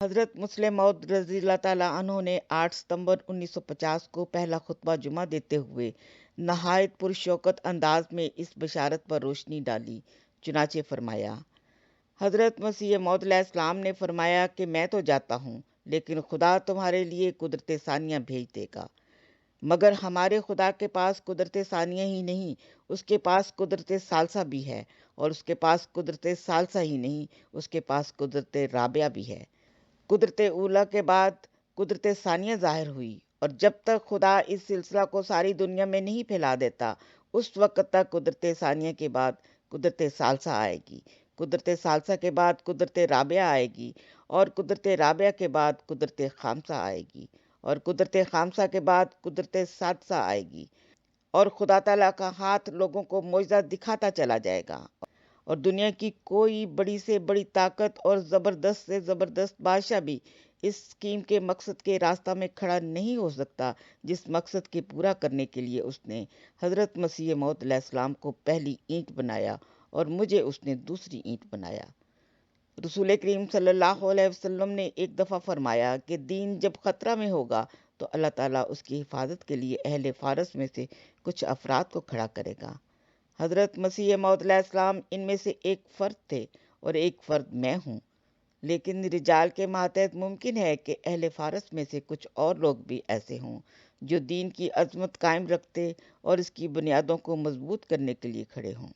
حضرت مسلم موعود رضی اللہ تعالیٰ عنہ نے 8 ستمبر 1950 کو پہلا خطبہ جمعہ دیتے ہوئے نہایت پرشوکت انداز میں اس بشارت پر روشنی ڈالی۔ چنانچہ فرمایا، حضرت مسیح موعود علیہ السلام نے فرمایا کہ میں تو جاتا ہوں لیکن خدا تمہارے لیے قدرت ثانیہ بھیج دے گا۔ مگر ہمارے خدا کے پاس قدرت ثانیہ ہی نہیں، اس کے پاس قدرت ثالثہ بھی ہے، اور اس کے پاس قدرت ثالثہ ہی نہیں، اس کے پاس قدرت رابعہ بھی ہے۔ قدرت اولیٰ کے بعد قدرت ثانیہ ظاہر ہوئی، اور جب تک خدا اس سلسلہ کو ساری دنیا میں نہیں پھیلا دیتا، اس وقت تک قدرت ثانیہ کے بعد قدرت ثالثہ آئے گی، قدرت ثالثہ کے بعد قدرت رابعہ آئے گی، اور قدرت رابعہ کے بعد قدرت خامسہ آئے گی، اور قدرت خامسہ کے بعد قدرت سادسہ آئے گی، اور خدا تعالیٰ کا ہاتھ لوگوں کو معجزہ دکھاتا چلا جائے گا، اور دنیا کی کوئی بڑی سے بڑی طاقت اور زبردست سے زبردست بادشاہ بھی اس اسکیم کے مقصد کے راستہ میں کھڑا نہیں ہو سکتا جس مقصد کے پورا کرنے کے لیے اس نے حضرت مسیح موعود علیہ السلام کو پہلی اینٹ بنایا اور مجھے اس نے دوسری اینٹ بنایا۔ رسول کریم صلی اللہ علیہ وسلم نے ایک دفعہ فرمایا کہ دین جب خطرہ میں ہوگا تو اللہ تعالیٰ اس کی حفاظت کے لیے اہل فارس میں سے کچھ افراد کو کھڑا کرے گا۔ حضرت مسیح موعود علیہ السلام ان میں سے ایک فرد تھے اور ایک فرد میں ہوں، لیکن رجال کے ماتحت ممکن ہے کہ اہل فارس میں سے کچھ اور لوگ بھی ایسے ہوں جو دین کی عظمت قائم رکھتے اور اس کی بنیادوں کو مضبوط کرنے کے لیے کھڑے ہوں۔